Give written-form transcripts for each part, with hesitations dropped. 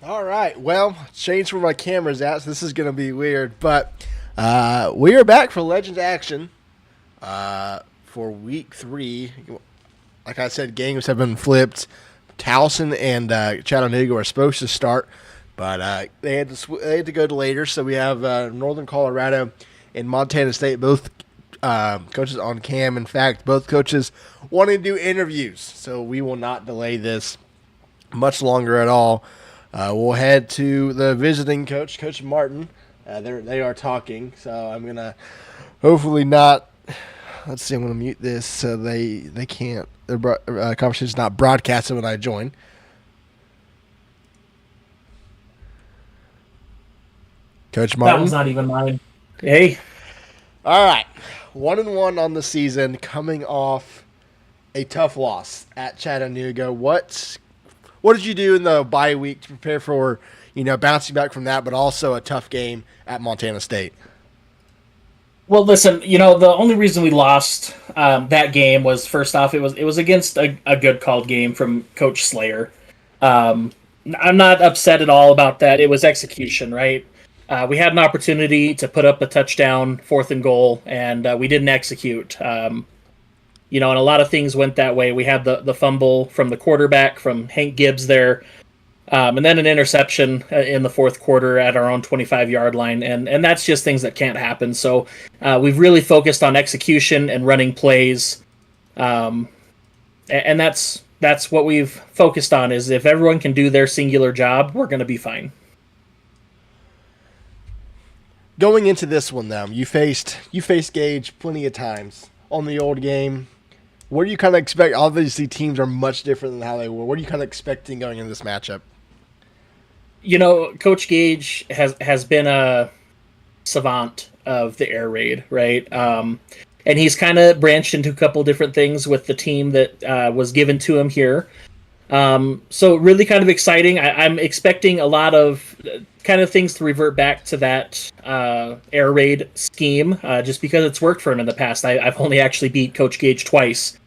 All right. Well, change where my camera's at, so this is going to be weird. But we are back for Legends action for week 3. Like I said, games have been flipped. Towson and Chattanooga are supposed to start, but they had to go to later. So we have Northern Colorado and Montana State, both coaches on cam. In fact, both coaches wanting to do interviews. So we will not delay this much longer at all. We'll head to the visiting coach, Coach Martin. They are talking, so I'm gonna hopefully not. Let's see. I'm gonna mute this so they can't. Their conversation is not broadcasted when I join. Coach That one's Martin. not even mine. Hey, All right, 1-1 on the season, coming off a tough loss at Chattanooga. What did you do in the bye week to prepare for, bouncing back from that, but also a tough game at Montana State? well, listen. The only reason we lost that game was first off, it was against a good called game from Coach Slayer. Um, I'm not upset at all about that. It was execution, right? We had an opportunity to put up a touchdown, fourth and goal, and we didn't execute. And a lot of things went that way. We had the fumble from the quarterback, from Hank Gibbs there, and then an interception in the fourth quarter at our own 25-yard line, and that's just things that can't happen. So we've really focused on execution and running plays, and that's what we've focused on. Is if everyone can do their singular job, we're going to be fine. Going into this one, though, you faced Gage plenty of times on the old game. What do you kind of expect? Obviously, teams are much different than how they were. What are you kind of expecting going into this matchup? Coach Gage has been a savant of the air raid, right? And he's kind of branched into a couple different things with the team that was given to him here. So really kind of exciting. I'm expecting a lot of kind of things to revert back to that air raid scheme, just because it's worked for him in the past. I've only actually beat Coach Gage twice.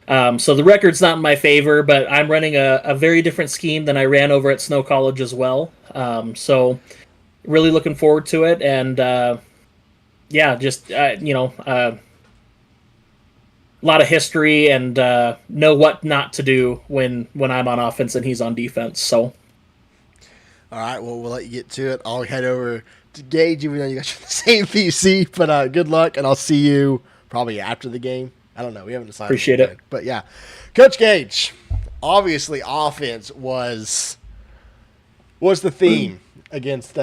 So the record's not in my favor, but I'm running a very different scheme than I ran over at Snow College as well. So really looking forward to it. And a lot of history and know what not to do when I'm on offense and he's on defense. So All right, well, we'll let you get to it. I'll head over to Gage, even though you guys are the same PC. But good luck, and I'll see you probably after the game. I don't know. We haven't decided. appreciate it. But yeah, Coach Gage. Obviously, offense was the theme against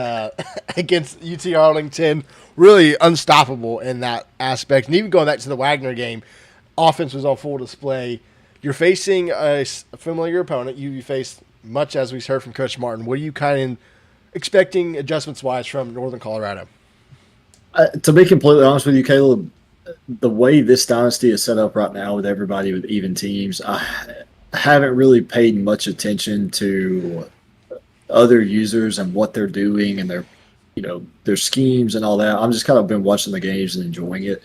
against UT Arlington. Really unstoppable in that aspect, and even going back to the Wagner game, offense was on full display. You're facing a familiar opponent. You faced, much as we heard from Coach Martin. What are you kind of expecting adjustments wise from Northern Colorado? To be completely honest with you, Caleb, the way this dynasty is set up right now with everybody with even teams, I haven't really paid much attention to other users and what they're doing and their schemes and all that. I'm just kind of been watching the games and enjoying it.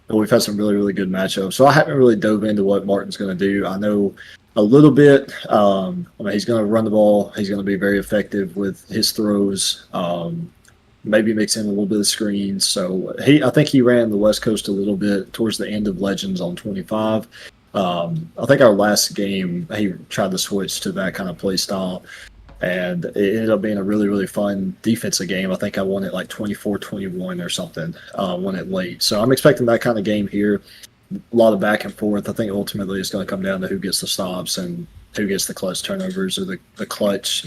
We've had some really, really good matchups. So I haven't really dove into what Martin's going to do. I know a little bit. He's going to run the ball. He's going to be very effective with his throws. Maybe mix in a little bit of screens. So I think he ran the West Coast a little bit towards the end of Legends on 25. I think our last game he tried to switch to that kind of play style, and it ended up being a really, really fun defensive game. I think I won it like 24-21 or something. Won it late. So I'm expecting that kind of game here. A lot of back and forth. I think ultimately it's going to come down to who gets the stops and who gets the clutch turnovers or the clutch,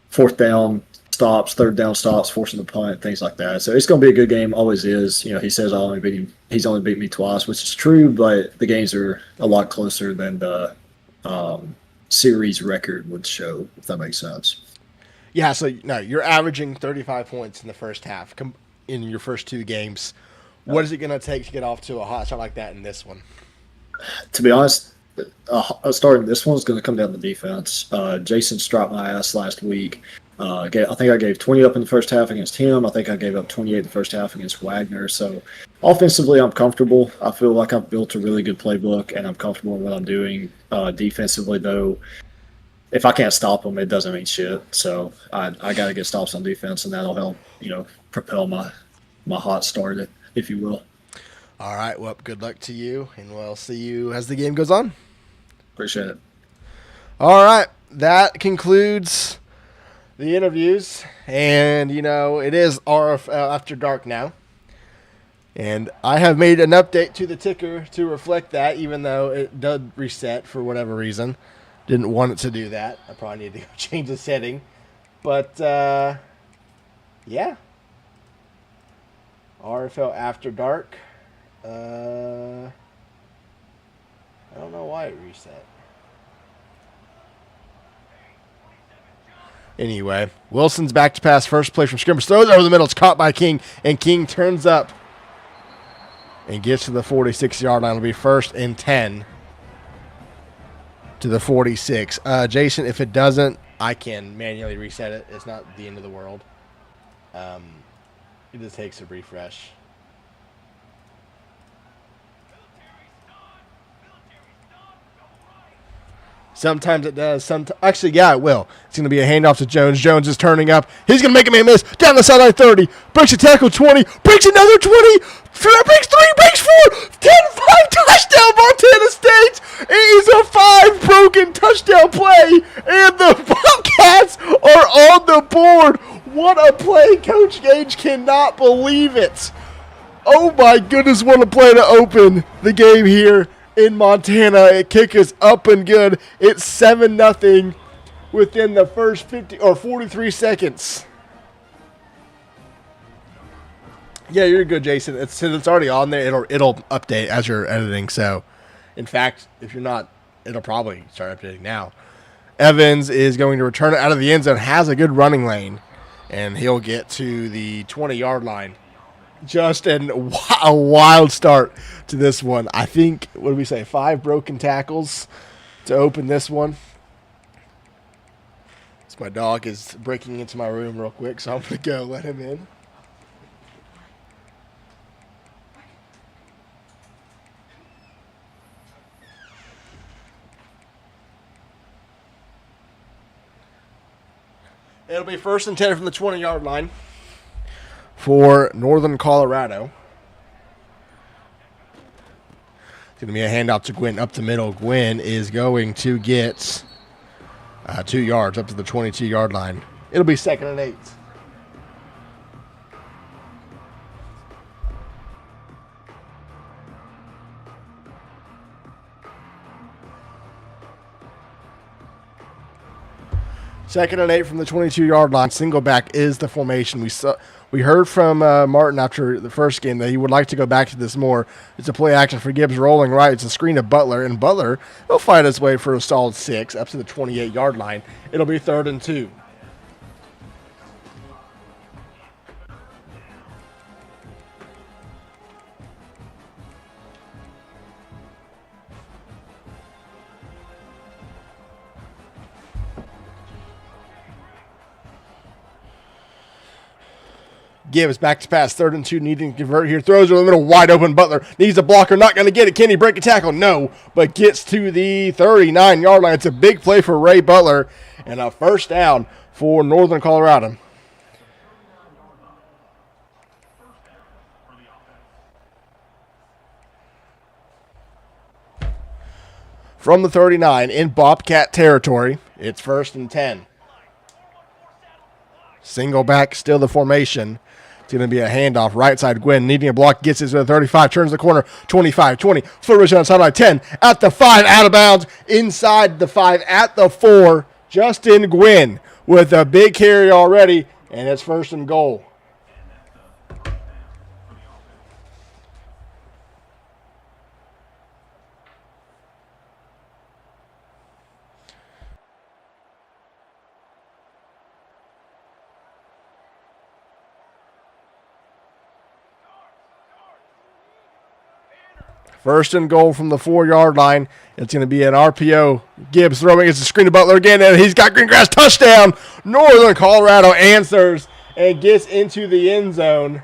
fourth down stops, third down stops, forcing the punt, things like that. So it's going to be a good game. Always is. He says he's only beat me twice, which is true, but the games are a lot closer than the series record would show, if that makes sense. Yeah, so no, you're averaging 35 points in the first half in your first 2 games. What is it going to take to get off to a hot shot like that in this one? To be honest, starting this one is going to come down to defense. Jason strapped my ass last week. I think I gave 20 up in the first half against him. I think I gave up 28 in the first half against Wagner. So offensively, I'm comfortable. I feel like I've built a really good playbook, and I'm comfortable in what I'm doing. Defensively, though, if I can't stop them, it doesn't mean shit. So I got to get stops on defense, and that'll help, propel my hot start, if you will. All right. Well, good luck to you, and we'll see you as the game goes on. Appreciate it. All right. That concludes the interviews, and it is RFL After Dark now. And I have made an update to the ticker to reflect that, even though it did reset for whatever reason. Didn't want it to do that. I probably need to go change the setting. But, yeah. RFL After Dark. I don't know why it reset. Anyway, Wilson's back to pass first play from scrimmage. Throws over the middle. It's caught by King, and King turns up and gets to the 46-yard line. It'll be 1st and 10 to the 46. Jason, if it doesn't, I can manually reset it. It's not the end of the world. It just takes a refresh. Sometimes it does. Actually, yeah, it will. It's going to be a handoff to Jones. Jones is turning up. He's going to make a man miss. Down the sideline 30. Breaks a tackle 20. Breaks another 20. Breaks 3. Breaks 4. 10-5 touchdown Montana State. It is a 5 broken touchdown play. And the Bobcats are on the board. What a play. Coach Gage cannot believe it. Oh, my goodness. What a play to open the game here in Montana. Kick is up and good. It's 7-0 within the first 43 seconds. Yeah, you're good, Jason. It's already on there. It'll update as you're editing. So, in fact, if you're not, it'll probably start updating now. Evans is going to return it out of the end zone. Has a good running lane, and he'll get to the 20-yard line. Just a wild start to this one. I think, what did we say, 5 broken tackles to open this one. So my dog is breaking into my room real quick, so I'm going to go let him in. It'll be 1st and 10 from the 20-yard line for Northern Colorado. It's going to be a handoff to Gwynn up the middle. Gwynn is going to get 2 yards up to the 22-yard line. It'll be 2nd and 8. Second and 8 from the 22-yard line. Single back is the formation. We heard from Martin after the first game that he would like to go back to this more. It's a play action for Gibbs rolling right. It's a screen to Butler, and Butler will find his way for a solid 6 up to the 28-yard line. It'll be 3rd and 2. Gibbs back to pass, 3rd and 2, needing to convert here. Throws over the middle, wide open. Butler needs a blocker, not going to get it. Can he break a tackle? No, but gets to the 39-yard line. It's a big play for Ray Butler and a 1st down for Northern Colorado. From the 39 in Bobcat territory, it's 1st and 10. Single back, still the formation. It's going to be a handoff. Right side, Gwynn needing a block. Gets it to the 35. Turns the corner. 25, 20. Foot rush on sideline. 10. At the 5. Out of bounds. Inside the 5. At the 4. Justin Gwynn with a big carry already. And it's 1st and goal. First and goal from the 4-yard line. It's going to be an RPO. Gibbs throwing. It's a screen to Butler again, and he's got green grass. Touchdown. Northern Colorado answers and gets into the end zone.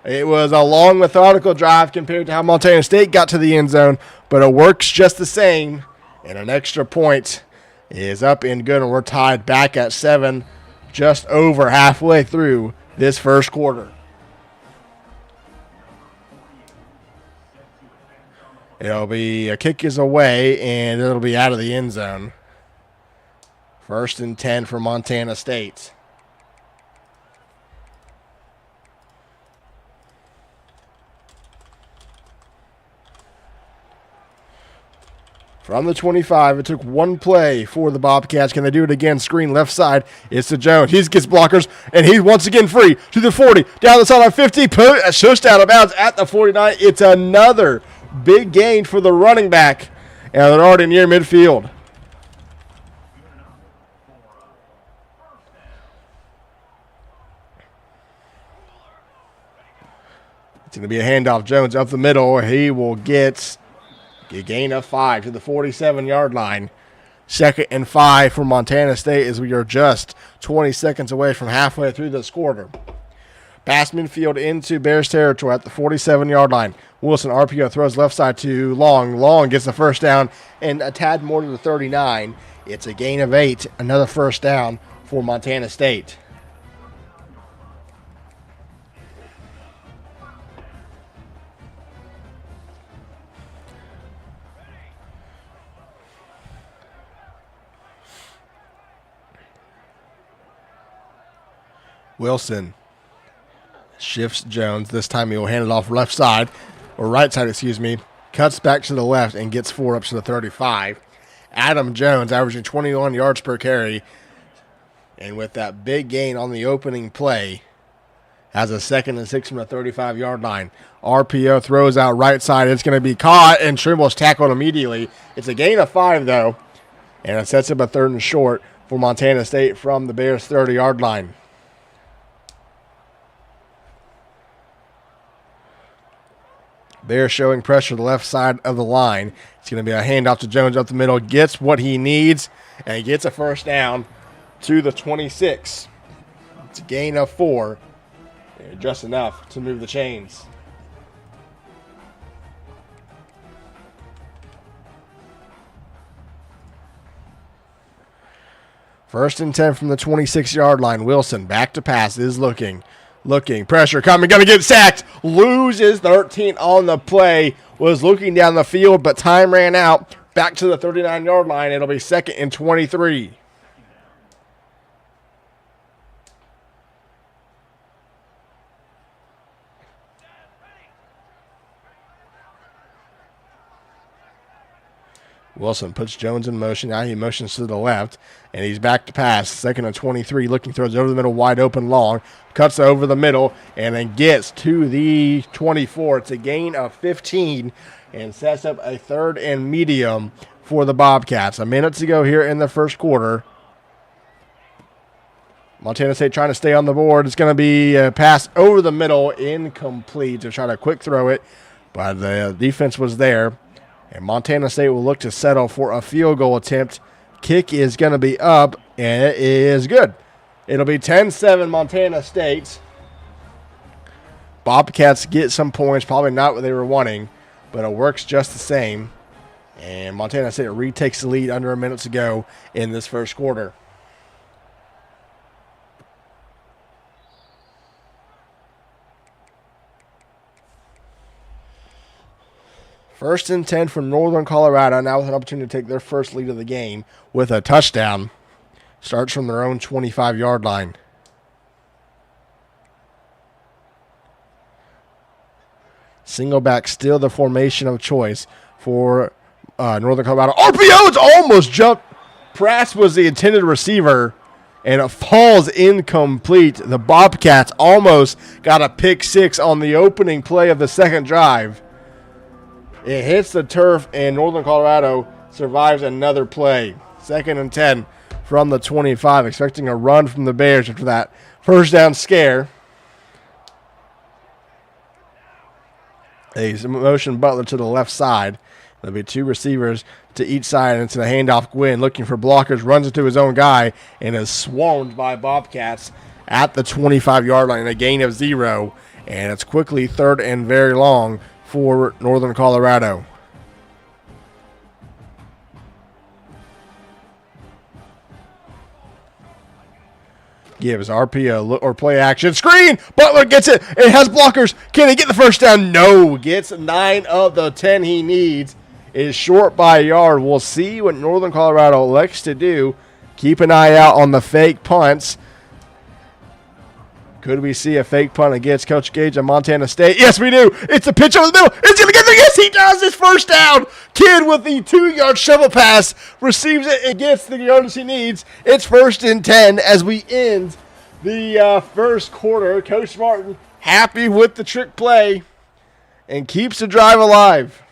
It was a long, methodical drive compared to how Montana State got to the end zone, but it works just the same. And an extra point is up and good, and we're tied back at 7, just over halfway through this first quarter. It'll be a kick is away, and it'll be out of the end zone. 1st and 10 for Montana State. From the 25, it took one play for the Bobcats. Can they do it again? Screen left side. It's to Jones. He gets blockers, and he's once again free to the 40. Down the sideline, 50. Pushed out of bounds at the 49. It's another big gain for the running back, and they're already near midfield. It's going to be a handoff. Jones up the middle. He will get a gain of 5 to the 47-yard line. 2nd and 5 for Montana State as we are just 20 seconds away from halfway through this quarter. Pass midfield into Bears territory at the 47-yard line. Wilson RPO throws left side to Long. Long gets the first down and a tad more to the 39. It's a gain of 8. Another first down for Montana State. Wilson shifts Jones. This time he will hand it off left side, or right side, excuse me. Cuts back to the left and gets 4 up to the 35. Adam Jones averaging 21 yards per carry. And with that big gain on the opening play, has a 2nd and 6 from the 35-yard line. RPO throws out right side. It's going to be caught, and Trimble's tackled immediately. It's a gain of 5, though. And it sets up a 3rd and short for Montana State from the Bears' 30-yard line. Bears showing pressure to the left side of the line. It's going to be a handoff to Jones up the middle. Gets what he needs, and he gets a first down to the 26. It's a gain of 4. Just enough to move the chains. First and 10 from the 26-yard line. Wilson back to pass. Is looking. Pressure coming. Going to get sacked. Loses 13 on the play. Was looking down the field, but time ran out. Back to the 39-yard line. It'll be 2nd and 23. Wilson puts Jones in motion. Now he motions to the left, and he's back to pass. 2nd and 23. Looking, throws over the middle, wide open, Long. Cuts over the middle, and then gets to the 24. It's a gain of 15, and sets up a 3rd and medium for the Bobcats. A minute to go here in the first quarter. Montana State trying to stay on the board. It's going to be a pass over the middle, incomplete. They're trying to quick throw it, but the defense was there. And Montana State will look to settle for a field goal attempt. Kick is going to be up, and it is good. It'll be 10-7 Montana State. Bobcats get some points, probably not what they were wanting, but it works just the same. And Montana State retakes the lead under a minute to go in this first quarter. First and 10 from Northern Colorado, now with an opportunity to take their first lead of the game with a touchdown. Starts from their own 25-yard line. Single back, still the formation of choice for Northern Colorado. RPO's almost jumped. Prass was the intended receiver, and it falls incomplete. The Bobcats almost got a pick 6 on the opening play of the second drive. It hits the turf, and Northern Colorado survives another play. 2nd and 10 from the 25, expecting a run from the Bears after that first down scare. A motion Butler to the left side. There'll be 2 receivers to each side, and it's a handoff. Gwynn looking for blockers, runs into his own guy, and is swarmed by Bobcats at the 25-yard line. A gain of 0, and it's quickly 3rd and very long for Northern Colorado. Gibbs, RPO, or play action. Screen! Butler gets it. It has blockers. Can he get the first down? No. Gets 9 of the 10 he needs. Is short by a yard. We'll see what Northern Colorado elects to do. Keep an eye out on the fake punts. Could we see a fake punt against Coach Gage at Montana State? Yes, we do. It's a pitch over the middle. It's going to get there. Yes, he does. His first down. Kid with the 2-yard shovel pass receives it and gets the yardage he needs. It's 1st and 10 as we end the first quarter. Coach Martin happy with the trick play and keeps the drive alive.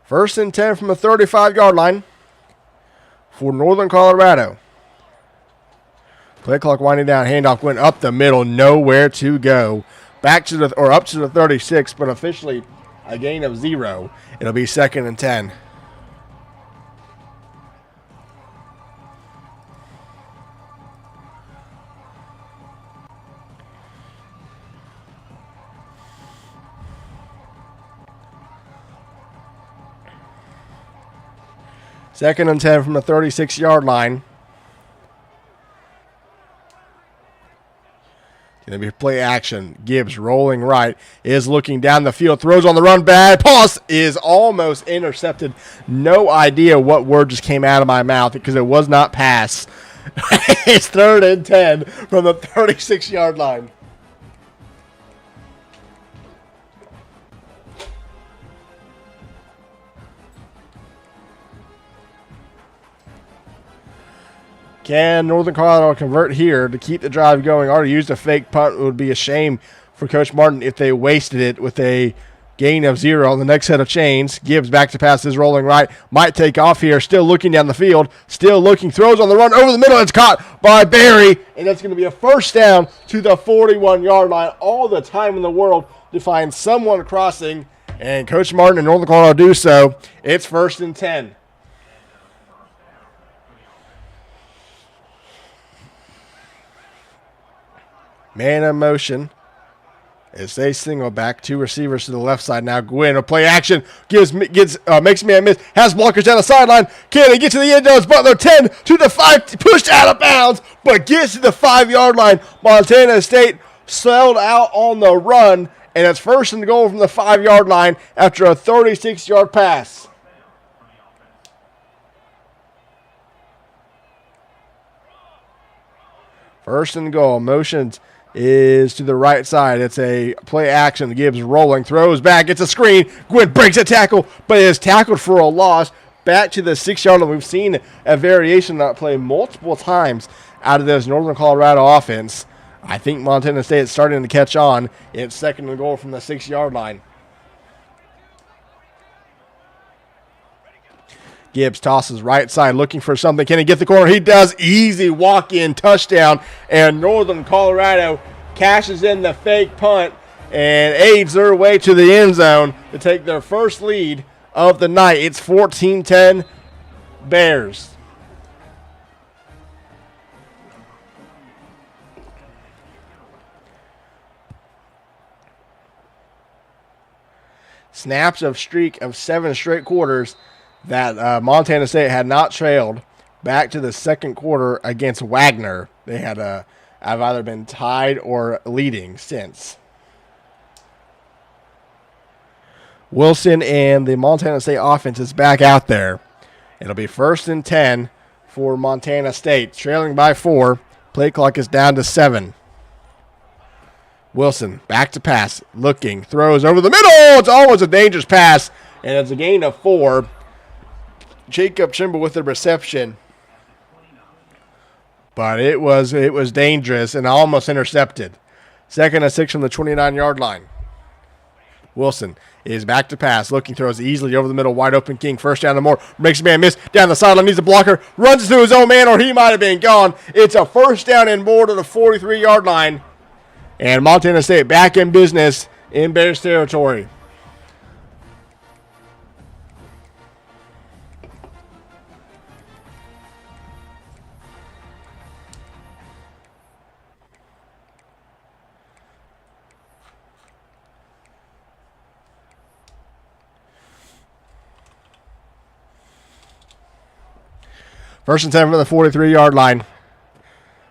First and 10 from the 35-yard line for Northern Colorado. Play clock winding down. Handoff went up the middle. Nowhere to go. Back to the up to the 36, but officially a gain of 0. It'll be 2nd and 10. Second and 10 from the 36-yard line. Going to be play action. Gibbs rolling right. Is looking down the field. Throws on the run. Bad. Pass is almost intercepted. No idea what word just came out of my mouth because it was not pass. It's 3rd and 10 from the 36-yard line. Can Northern Colorado convert here to keep the drive going? Already used a fake punt. It would be a shame for Coach Martin if they wasted it with a gain of 0 on the next set of chains. Gibbs back to pass, is rolling right. Might take off here. Still looking down the field. Still looking. Throws on the run over the middle. It's caught by Barry. And that's going to be a first down to the 41-yard line. All the time in the world to find someone crossing. And Coach Martin and Northern Colorado do so. It's 1st and 10. Man in motion. As they single back, 2 receivers to the left side now. Gwynn, a play action, makes man miss, has blockers down the sideline. Can he get to the end zone? Butler 10 to the 5, pushed out of bounds, but gets to the 5-yard line. Montana State sold out on the run, and it's 1st and goal from the 5-yard line after a 36-yard pass. First and goal, motions is to the right side. It's a play action. Gibbs rolling, throws back. It's a screen. Gwynn breaks a tackle, but is tackled for a loss. Back to the 6-yard line. We've seen a variation of that play multiple times out of this Northern Colorado offense. I think Montana State is starting to catch on. It's 2nd and goal from the 6-yard line. Gibbs tosses right side looking for something. Can he get the corner? He does. Easy walk-in touchdown. And Northern Colorado cashes in the fake punt and aids their way to the end zone to take their first lead of the night. It's 14-10 Bears. Snaps of streak of 7 straight quarters that Montana State had not trailed back to the 2nd quarter against Wagner. They have either been tied or leading since. Wilson and the Montana State offense is back out there. It'll be 1st and 10 for Montana State, trailing by 4. Play clock is down to 7. Wilson back to pass, looking, throws over the middle. It's almost a dangerous pass, and it's a gain of 4. Jacob Trimble with the reception, but it was dangerous and almost intercepted. 2nd and 6 from the 29-yard line. Wilson is back to pass, looking, throws easily over the middle, wide open King. First down and more, makes a man miss down the sideline, needs a blocker, runs through his own man, or he might have been gone. It's a 1st down and more to the 43-yard line, and Montana State back in business in Bears territory. First and 10 from the 43-yard line.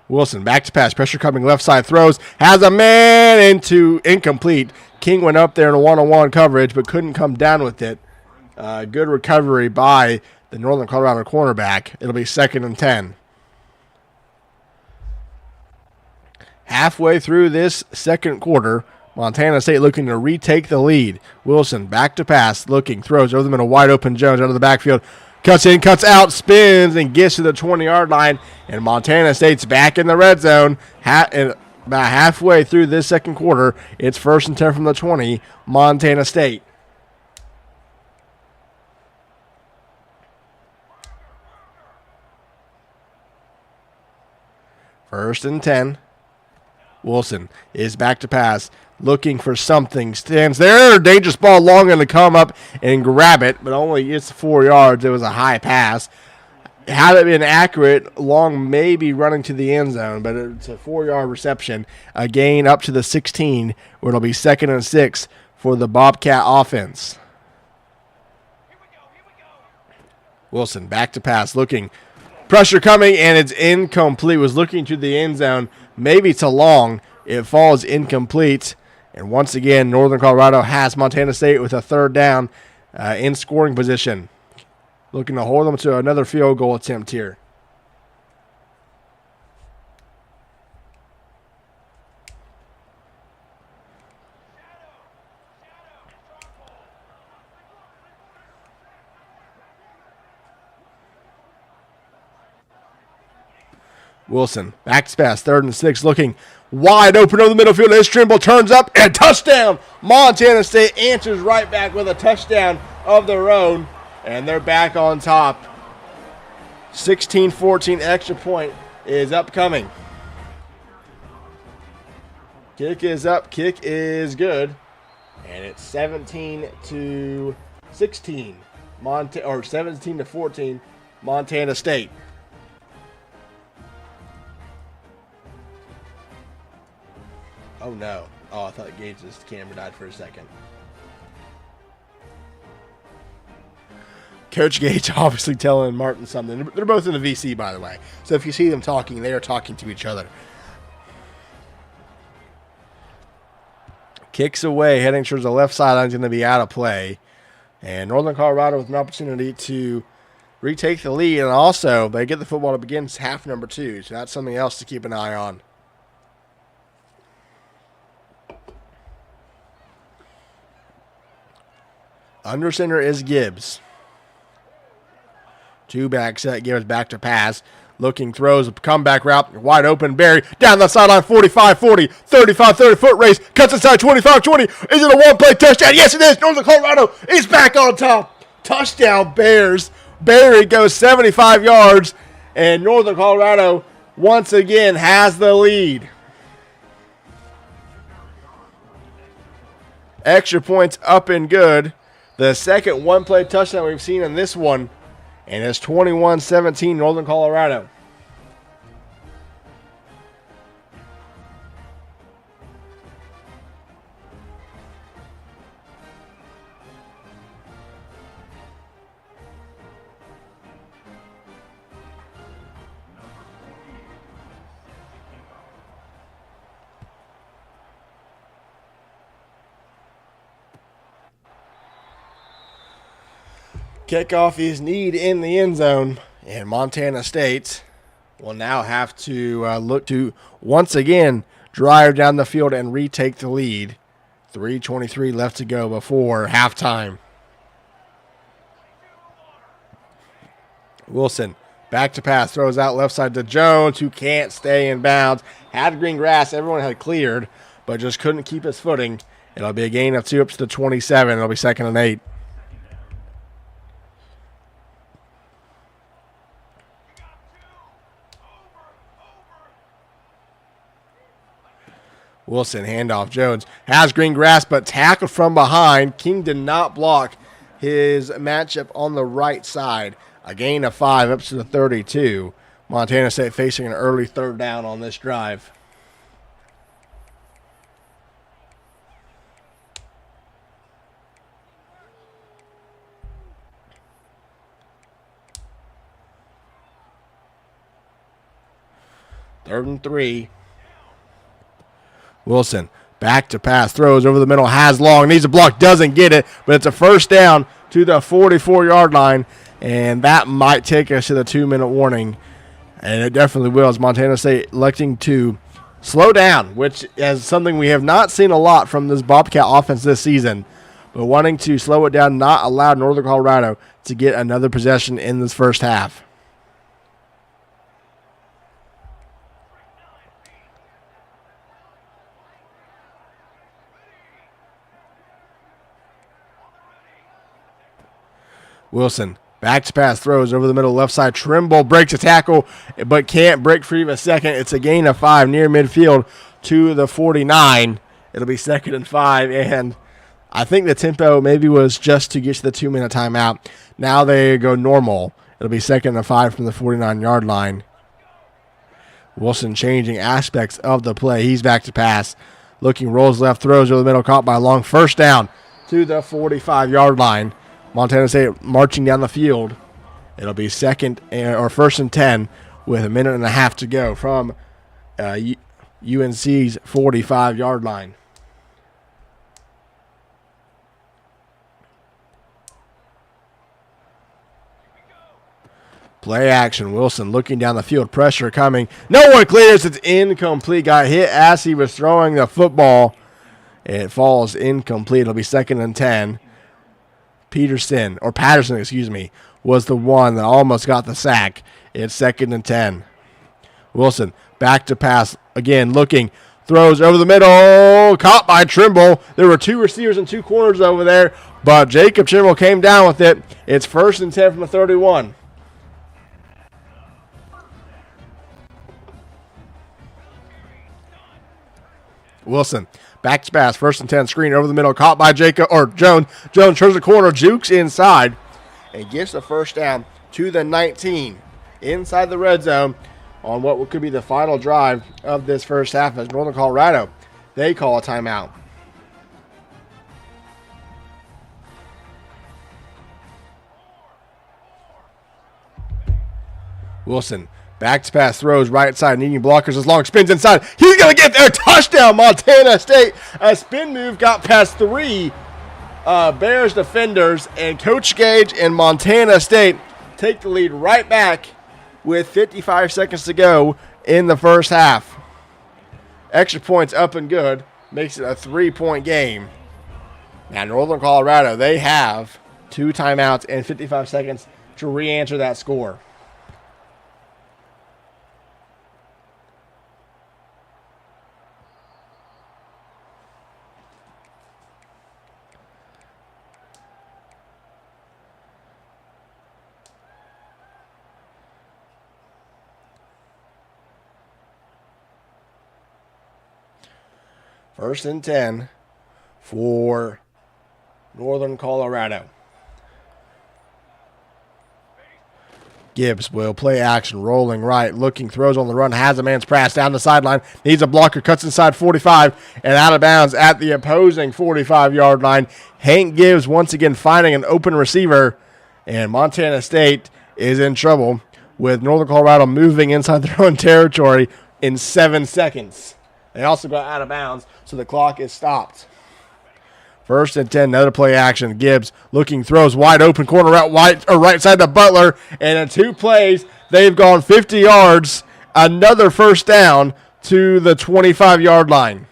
Wilson back to pass. Pressure coming left side. Throws. Has a man into incomplete. King went up there in a one-on-one coverage but couldn't come down with it. Good recovery by the Northern Colorado cornerback. It'll be 2nd and 10. Halfway through this second quarter, Montana State looking to retake the lead. Wilson back to pass. Looking. Throws over the middle. Wide open Jones out of the backfield. Cuts in, cuts out, spins, and gets to the 20-yard line. And Montana State's back in the red zone. About halfway through this second quarter, it's 1st and 10 from the 20, Montana State. First and 10. Wilson is back to pass. Looking for something. Stands there. Dangerous ball long and to come up and grab it, but only gets 4 yards. It was a high pass. Had it been accurate, Long may be running to the end zone, but it's a 4-yard reception. A gain up to the 16, where it'll be 2nd and 6 for the Bobcat offense. Wilson back to pass. Looking. Pressure coming, and it's incomplete. Was looking to the end zone. Maybe to Long. It falls incomplete. And once again, Northern Colorado has Montana State with a 3rd down in scoring position. Looking to hold them to another field goal attempt here. Wilson, back to pass, 3rd and 6, looking wide open over the middle field. His Trimble turns up and touchdown. Montana State answers right back with a touchdown of their own, and they're back on top. 16-14 extra point is upcoming. Kick is up, kick is good, and it's 17-16, 17-14, Montana State. Oh, no. Oh, I thought Gage's camera died for a second. Coach Gage obviously telling Martin something. They're both in the VC, by the way. So if you see them talking, they are talking to each other. Kicks away, heading towards the left sideline is going to be out of play. And Northern Colorado with an opportunity to retake the lead. And also, they get the football to begin half number 2. So that's something else to keep an eye on. Under center is Gibbs. 2-back set. Gibbs back to pass. Looking, throws, a comeback route. Wide open. Barry down the sideline. 45-40. 35-30 foot race. Cuts inside 25-20. Is it a one-play touchdown? Yes, it is. Northern Colorado is back on top. Touchdown Bears. Barry goes 75 yards. And Northern Colorado once again has the lead. Extra points up and good. The second one-play touchdown we've seen in this one, and it's 21-17 Northern Colorado. Kickoff is need in the end zone, and Montana State will now have to look to once again drive down the field and retake the lead. 3:23 left to go before halftime. Wilson back to pass, throws out left side to Jones, who can't stay in bounds. Had green grass, everyone had cleared, but just couldn't keep his footing. It'll be a gain of 2 up to the 27. It'll be 2nd and 8. Wilson, handoff, Jones has green grass, but tackled from behind. King did not block his matchup on the right side. A gain of 5 up to the 32. Montana State facing an early 3rd down on this drive. 3rd and 3. Wilson back to pass, throws over the middle, has long, needs a block, doesn't get it, but it's a first down to the 44-yard line, and that might take us to the 2-minute warning, and it definitely will, as Montana State electing to slow down, which is something we have not seen a lot from this Bobcat offense this season, but wanting to slow it down, not allow Northern Colorado to get another possession in this first half. Wilson, back to pass, throws over the middle, left side. Trimble breaks a tackle, but can't break free of a second. It's a gain of 5 near midfield to the 49. It'll be 2nd and 5, and I think the tempo maybe was just to get to the 2-minute timeout. Now they go normal. It'll be 2nd and 5 from the 49-yard line. Wilson changing aspects of the play. He's back to pass. Looking, rolls left, throws over the middle, caught by Long. First down to the 45-yard line. Montana State marching down the field. It'll be 1st and 10 with a minute and a half to go from UNC's 45-yard line. Play action. Wilson looking down the field. Pressure coming. No one clears. It's incomplete. Got hit as he was throwing the football. It falls incomplete. It'll be 2nd and 10. Patterson, was the one that almost got the sack. It's 2nd and 10. Wilson back to pass. Again, looking. Throws over the middle. Caught by Trimble. There were 2 receivers and 2 corners over there, but Jacob Trimble came down with it. It's 1st and 10 from the 31. Wilson, back to pass, 1st and 10, screen over the middle, caught by Jones. Jones turns the corner, jukes inside, and gets the first down to the 19 inside the red zone on what could be the final drive of this first half as Northern Colorado, they call a timeout. Wilson, back to pass, throws right side, needing blockers as Long spins inside. He's going to get there. Touchdown, Montana State. A spin move got past 3 Bears defenders, and Coach Gage and Montana State take the lead right back with 55 seconds to go in the first half. Extra points up and good. Makes it a 3-point game. Now, Northern Colorado, they have 2 timeouts and 55 seconds to re-answer that score. First and 10 for Northern Colorado. Gibbs will play action, rolling right, looking, throws on the run, has a man's pass down the sideline, needs a blocker, cuts inside 45, and out of bounds at the opposing 45-yard line. Hank Gibbs once again finding an open receiver, and Montana State is in trouble with Northern Colorado moving inside their own territory in 7 seconds. They also got out of bounds, so the clock is stopped. First and 10, another play action. Gibbs looking, throws wide open, corner out right side to Butler, and in 2 plays, they've gone 50 yards. Another first down to the 25-yard line.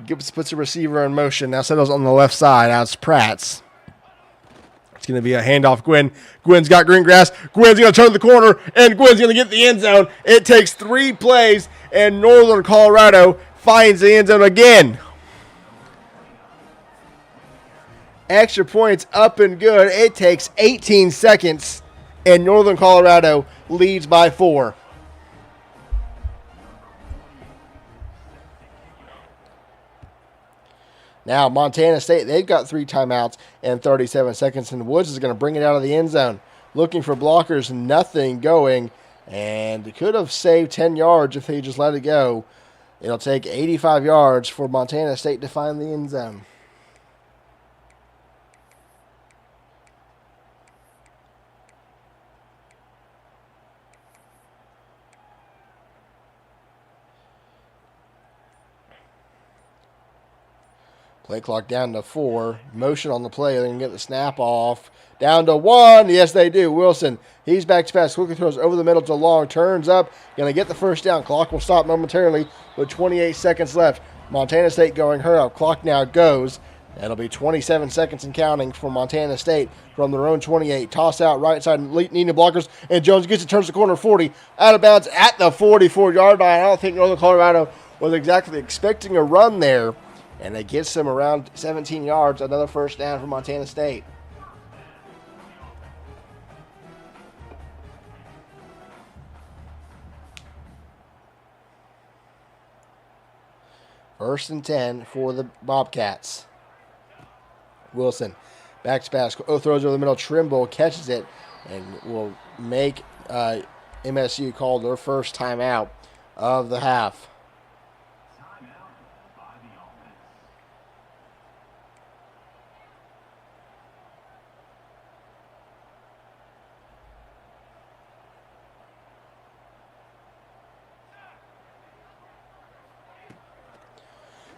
Gibbs puts a receiver in motion. Now settles on the left side. Now it's Pratt's. It's going to be a handoff. Gwynn's got green grass. Gwynn's going to turn the corner, and Gwynn's going to get the end zone. It takes 3 plays, and Northern Colorado finds the end zone again. Extra points up and good. It takes 18 seconds, and Northern Colorado leads by 4. Now, Montana State, they've got 3 timeouts and 37 seconds, and Woods is going to bring it out of the end zone. Looking for blockers, nothing going, and could have saved 10 yards if they just let it go. It'll take 85 yards for Montana State to find the end zone. Play clock down to 4. Motion on the play. They can get the snap off. Down to 1. Yes, they do. Wilson, he's back to pass. Quickly throws over the middle to Long. Turns up. Going to get the first down. Clock will stop momentarily with 28 seconds left. Montana State going her up. Clock now goes. That'll be 27 seconds and counting for Montana State from their own 28. Toss out right side, needing blockers, and Jones gets it, turns the corner 40, out of bounds at the 44-yard line. I don't think Northern Colorado was exactly expecting a run there, and it gets them around 17 yards, another first down for Montana State. First and 10 for the Bobcats. Wilson, back to pass, throws over the middle, Trimble catches it, and will make MSU call their first timeout of the half.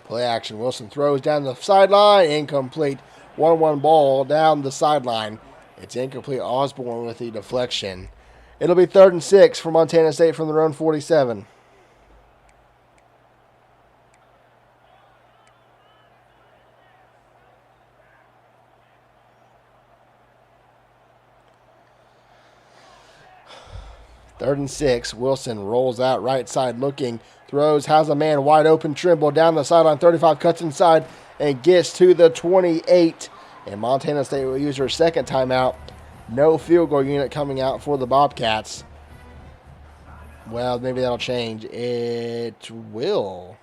Play action. Wilson throws down the sideline. Incomplete. 1-1 ball down the sideline. It's incomplete. Osborne with the deflection. It'll be 3rd and 6 for Montana State from their own 47. Third and 6. Wilson rolls out right side looking. Throws, has a man wide open. Trimble down the sideline. 35 cuts inside and gets to the 28. And Montana State will use their second timeout. No field goal unit coming out for the Bobcats. Well, maybe that'll change. It will.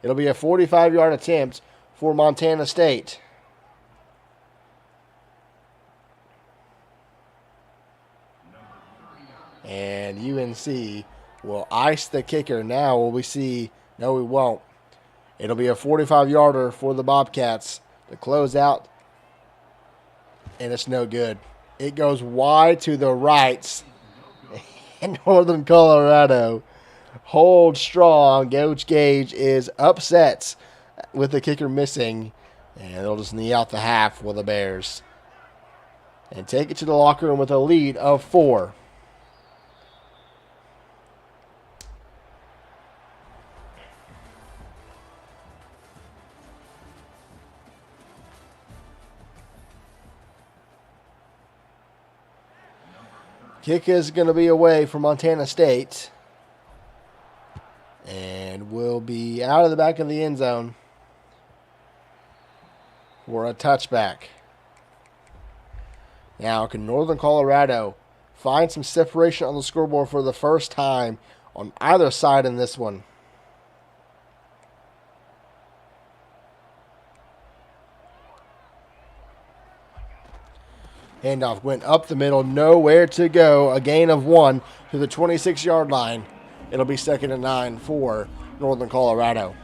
It'll be a 45-yard attempt for Montana State. And UNC will ice the kicker. Now will we see? No, we won't. It'll be a 45-yarder for the Bobcats to close out. And it's no good. It goes wide to the right. And Northern Colorado holds strong. Coach Gage is upset with the kicker missing. And they'll just knee out the half for the Bears. And take it to the locker room with a lead of 4. Kick is going to be away from Montana State. And will be out of the back of the end zone for a touchback. Now, can Northern Colorado find some separation on the scoreboard for the first time on either side in this one? Handoff went up the middle, nowhere to go. A gain of 1 to the 26-yard line. It'll be 2nd and 9 for Northern Colorado.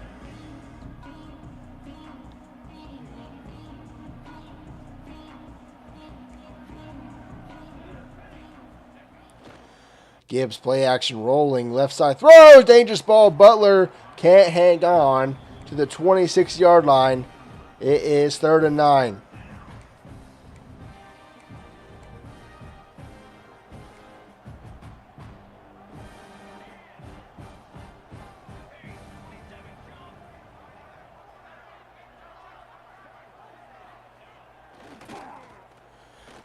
Gibbs play action rolling, left side throws, dangerous ball. Butler can't hang on to the 26-yard line. It is 3rd and 9.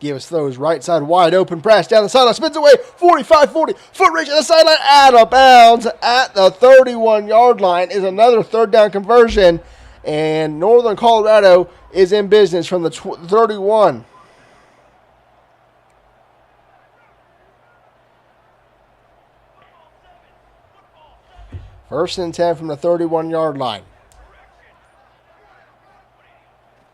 Gibbs throws right side wide open, press down the sideline, spins away, 45-40, foot race at the sideline, out of bounds at the 31-yard line is another 3rd down conversion, and Northern Colorado is in business from the 31. First and 10 from the 31-yard line.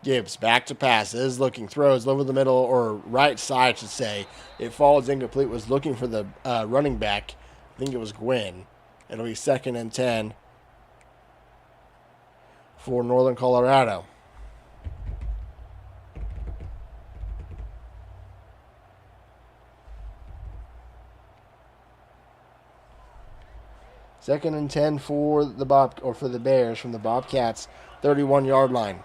Gibbs back to pass, is looking, throws over the middle, or right side, I should say. It falls incomplete, was looking for the running back. I think it was Gwynn. It'll be 2nd and 10 for Northern Colorado. Second and 10 for the Bears from the Bobcats 31-yard line.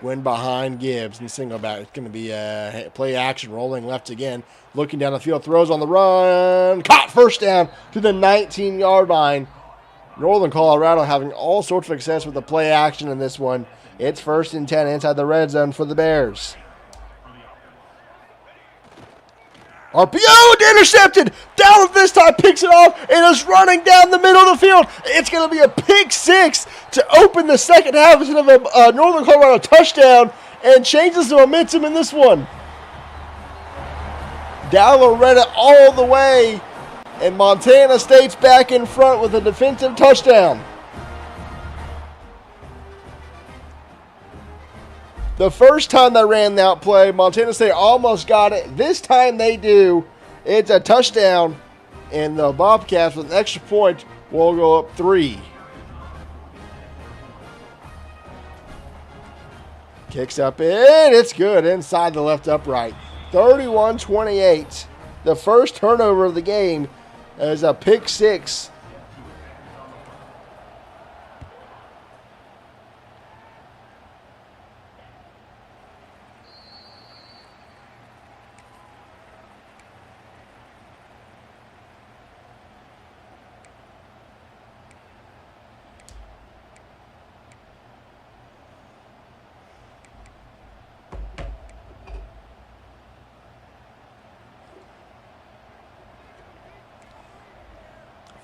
Win behind Gibbs and single back. It's going to be a play action, rolling left again. Looking down the field, throws on the run. Caught first down to the 19-yard line. Northern Colorado having all sorts of success with the play action in this one. It's 1st and 10 inside the red zone for the Bears. RPO intercepted. Dallas this time picks it off and is running down the middle of the field. It's going to be a pick 6 to open the second half instead of a Northern Colorado touchdown and changes the momentum in this one. Dallas read it all the way, and Montana State's back in front with a defensive touchdown. The first time they ran that play, Montana State almost got it. This time they do. It's a touchdown, and the Bobcats with an extra point will go up 3. Kicks up in. It's good inside the left upright. 31-28. The first turnover of the game is a pick 6.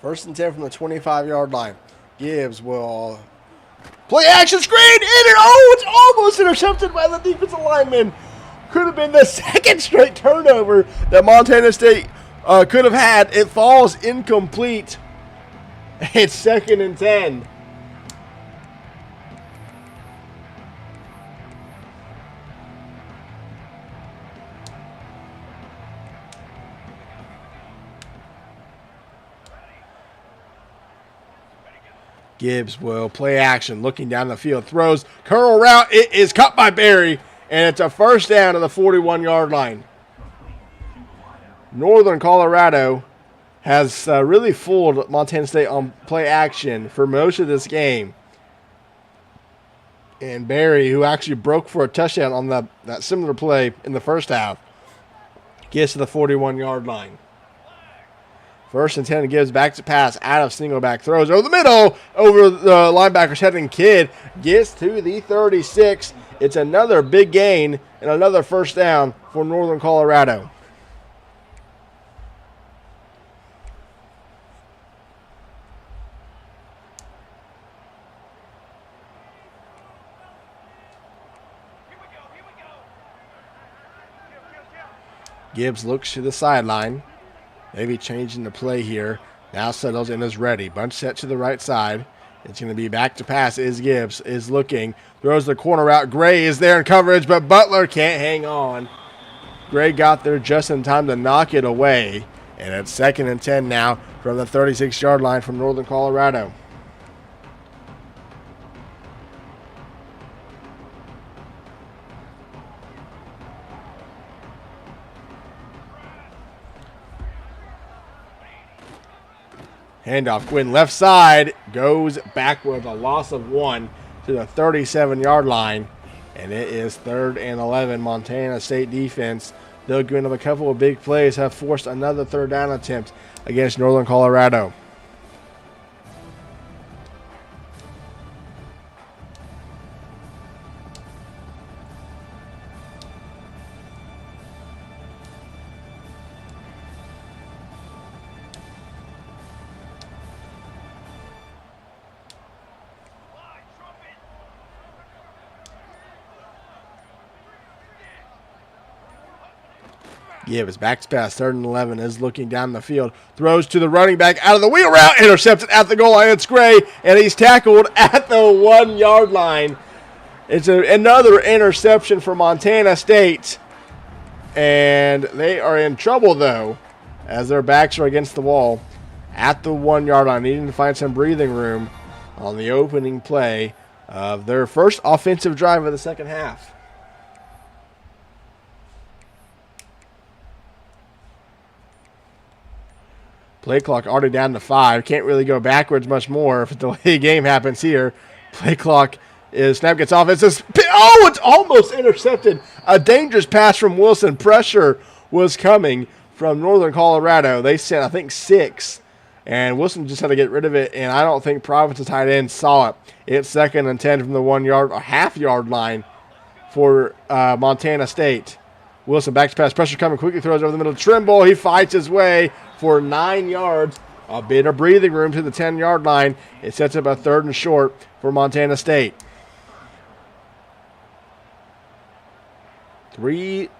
First and 10 from the 25-yard line. Gibbs will play action screen. In and it's almost intercepted by the defensive lineman. Could have been the second straight turnover that Montana State could have had. It falls incomplete. It's 2nd and 10. Gibbs will play action, looking down the field, throws, curl route. It is cut by Barry, and it's a first down to the 41-yard line. Northern Colorado has really fooled Montana State on play action for most of this game. And Barry, who actually broke for a touchdown on that similar play in the first half, gets to the 41-yard line. 1st and 10, Gibbs back to pass out of single back, throws over the middle, over the linebacker's head, and Kidd gets to the 36. It's another big gain and another first down for Northern Colorado. Gibbs looks to the sideline. Maybe changing the play here. Now settles and is ready. Bunch set to the right side. It's going to be back to pass. Gibbs is looking. Throws the corner out. Gray is there in coverage, but Butler can't hang on. Gray got there just in time to knock it away. And it's 2nd and 10 now from the 36-yard line from Northern Colorado. Handoff, Quinn left side, goes backward, a loss of 1 to the 37-yard line. And it is 3rd and 11. Montana State defense, they'll go into a couple of big plays, have forced another 3rd down attempt against Northern Colorado. Gibbs back to pass, 3rd and 11, is looking down the field, throws to the running back out of the wheel route, intercepted at the goal line. It's Gray, and he's tackled at the 1-yard line. It's another interception for Montana State, and they are in trouble, though, as their backs are against the wall at the 1-yard line, needing to find some breathing room on the opening play of their first offensive drive of the second half. Play clock already down to 5. Can't really go backwards much more if a delay game happens here. Play clock Snap gets off. It's almost intercepted. A dangerous pass from Wilson. Pressure was coming from Northern Colorado. They sent, I think, 6. And Wilson just had to get rid of it. And I don't think Providence's tight end saw it. It's 2nd and 10 from the 1 yard or half-yard line for Montana State. Wilson back to pass. Pressure coming. Quickly throws over the middle. Trimble. He fights his way for 9 yards. A bit of breathing room to the 10-yard line. It sets up a 3rd and short for Montana State. 3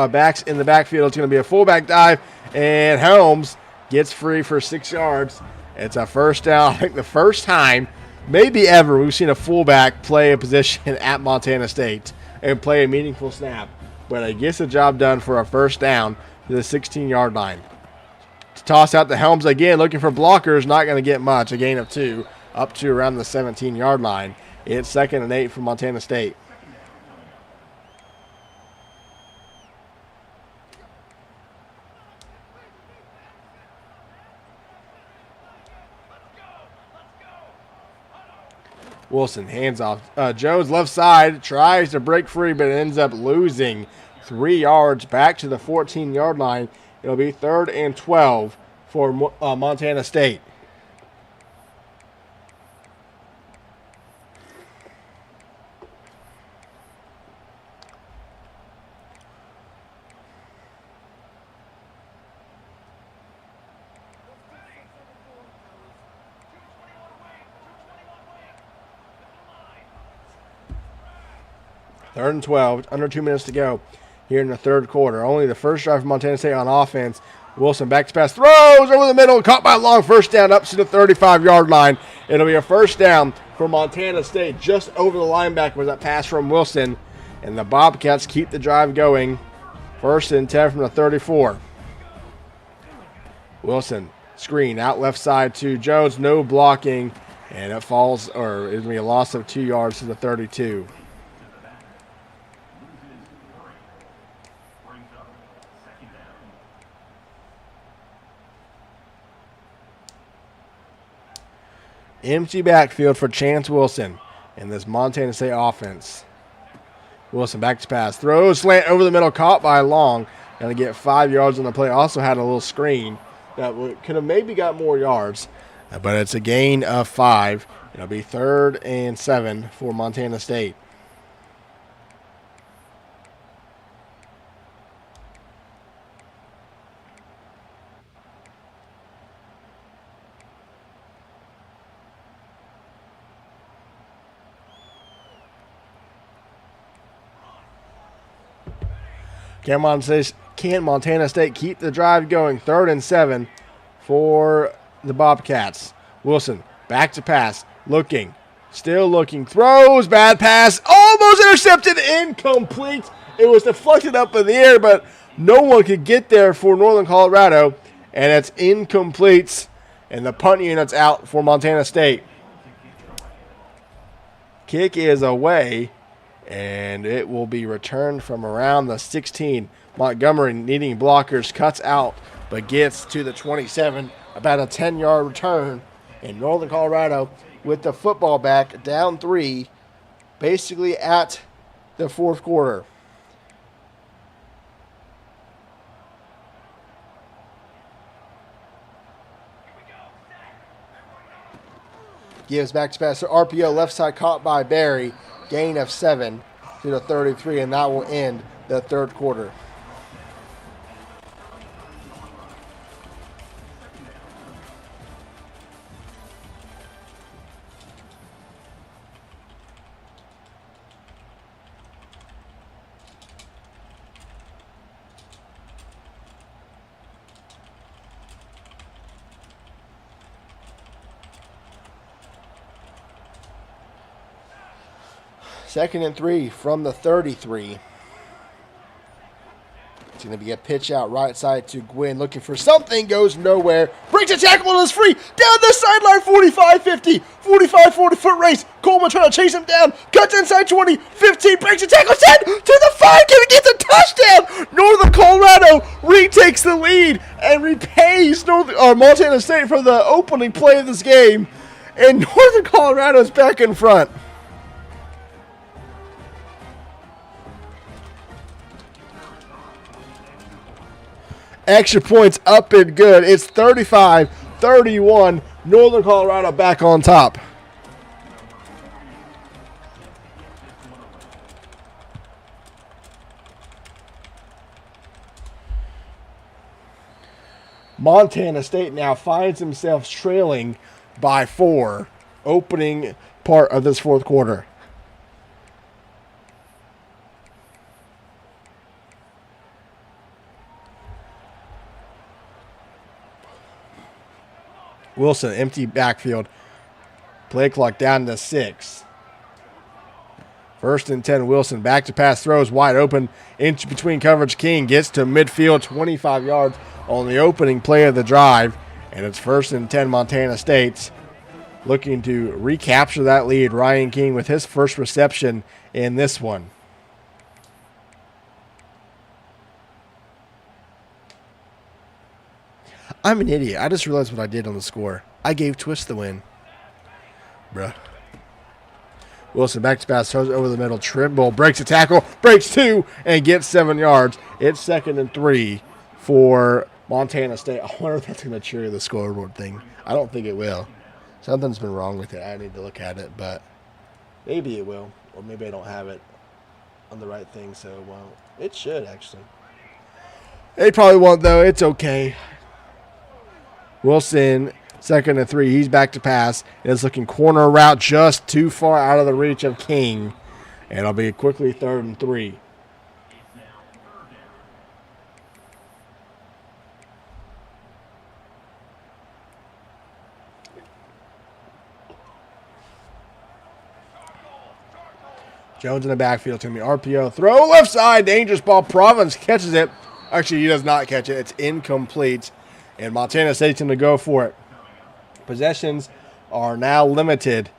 backs in the backfield. It's going to be a fullback dive, and Helms gets free for 6 yards. It's a first down. I think the first time, maybe ever, we've seen a fullback play a position at Montana State and play a meaningful snap. But he gets the job done for a first down to the 16-yard line. To toss out to Helms again, looking for blockers, not going to get much. A gain of 2 up to around the 17-yard line. It's 2nd and 8 for Montana State. Wilson hands off. Jones left side tries to break free, but ends up losing 3 yards back to the 14-yard line. It'll be 3rd and 12 for Montana State. Third and 12, under 2 minutes to go here in the 3rd quarter. Only the first drive for Montana State on offense. Wilson back to pass, throws over the middle, caught by a long first down up to the 35-yard line. It'll be a first down for Montana State just over the linebacker with that pass from Wilson. And the Bobcats keep the drive going. 1st and 10 from the 34. Wilson, screen out left side to Jones, no blocking. And it falls, or it'll be a loss of 2 yards to the 32. Empty backfield for Chance Wilson in this Montana State offense. Wilson back to pass. Throws slant over the middle. Caught by Long. Going to get 5 yards on the play. Also had a little screen that could have maybe got more yards. But it's a gain of 5. It'll be 3rd and 7 for Montana State. Can Montana State keep the drive going? 3rd and 7 for the Bobcats. Wilson back to pass. Looking. Still looking. Throws. Bad pass. Almost intercepted. Incomplete. It was deflected up in the air, but no one could get there for Northern Colorado. And it's incomplete. And the punt unit's out for Montana State. Kick is away. And it will be returned from around the 16. Montgomery needing blockers, cuts out, but gets to the 27. About a 10-yard return. And Northern Colorado with the football back, down 3, basically at the 4th quarter. Gives back to pass. RPO left side caught by Barry. Gain of 7 to the 33, and that will end the 3rd quarter. Second and 3 from the 33. It's going to be a pitch out right side to Gwynn. Looking for something. Goes nowhere. Breaks a tackle and is free. Down the sideline. 45-50. 45-40-foot race. Coleman trying to chase him down. Cuts inside 20. 15. Breaks a tackle. 10 to the 5. Can he get the touchdown? Northern Colorado retakes the lead and repays Montana State for the opening play of this game. And Northern Colorado is back in front. Extra points up and good. It's 35-31. Northern Colorado back on top. Montana State now finds themselves trailing by 4, opening part of this fourth quarter. Wilson, empty backfield. Play clock down to 6. 1st and 10, Wilson back to pass, throws wide open, inch between coverage. King gets to midfield, 25 yards on the opening play of the drive, and it's 1st and 10, Montana State looking to recapture that lead. Ryan King with his first reception in this one. I'm an idiot. I just realized what I did on the score. I gave Twist the win. Bruh. Wilson back to pass, throws over the middle. Trimble breaks a tackle, breaks 2, and gets 7 yards. It's 2nd and 3 for Montana State. I wonder if that's going to trigger the scoreboard thing. I don't think it will. Something's been wrong with it. I need to look at it, but maybe it will. Or maybe I don't have it on the right thing, so, well, it should, actually. They probably won't, though. It's okay. Wilson, 2nd and 3. He's back to pass. It's looking corner route just too far out of the reach of King. And it'll be quickly 3rd and 3. Jones in the backfield to me. RPO throw left side. Dangerous ball. Province catches it. Actually, he does not catch it. It's incomplete. And Montana State's going to go for it. Possessions are now limited.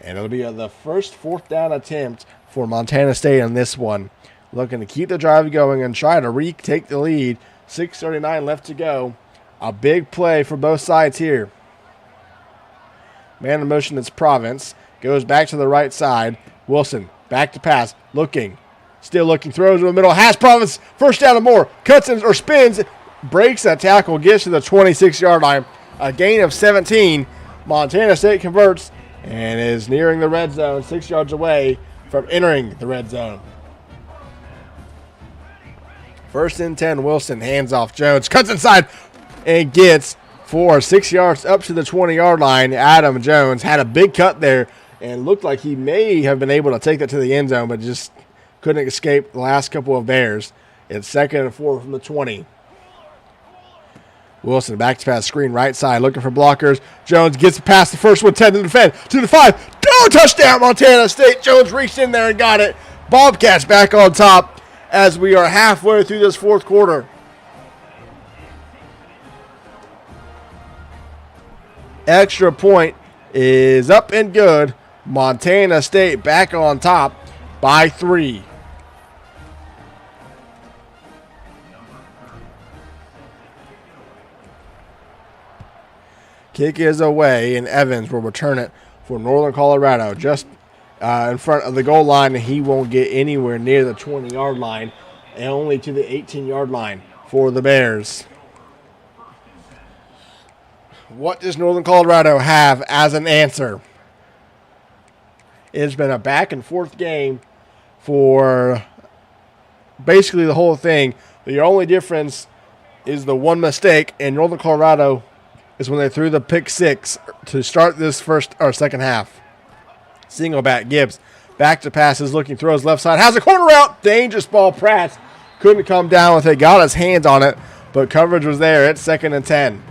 And it'll be the first 4th down attempt for Montana State on this one. Looking to keep the drive going and try to retake the lead. 6:39 left to go. A big play for both sides here. Man in motion, it's Province. Goes back to the right side. Wilson back to pass. Looking. Still looking. Throws in the middle. Has Province. First down and more. Cuts in or spins. Breaks that tackle. Gets to the 26-yard line. A gain of 17. Montana State converts and is nearing the red zone. 6 yards away from entering the red zone. 1st and 10. Wilson hands off Jones. Cuts inside and gets 6 yards up to the 20-yard line. Adam Jones had a big cut there and looked like he may have been able to take that to the end zone, but just couldn't escape the last couple of Bears. It's 2nd and 4 from the 20. Wilson back to pass, screen right side, looking for blockers. Jones gets past the first one, 10 to defend, to the 5. Touchdown, Montana State. Jones reached in there and got it. Bobcats back on top as we are halfway through this fourth quarter. Extra point is up and good. Montana State back on top by 3. Kick is away, and Evans will return it for Northern Colorado. Just in front of the goal line, and he won't get anywhere near the 20-yard line, and only to the 18-yard line for the Bears. What does Northern Colorado have as an answer? It's been a back-and-forth game for basically the whole thing. The only difference is the one mistake, and Northern Colorado is when they threw the pick 6 to start this first or second half. Single back, Gibbs. Back to passes, looking, throws left side. Has a corner route. Dangerous ball. Pratt couldn't come down with it. Got his hands on it, but coverage was there. It's 2nd and 10.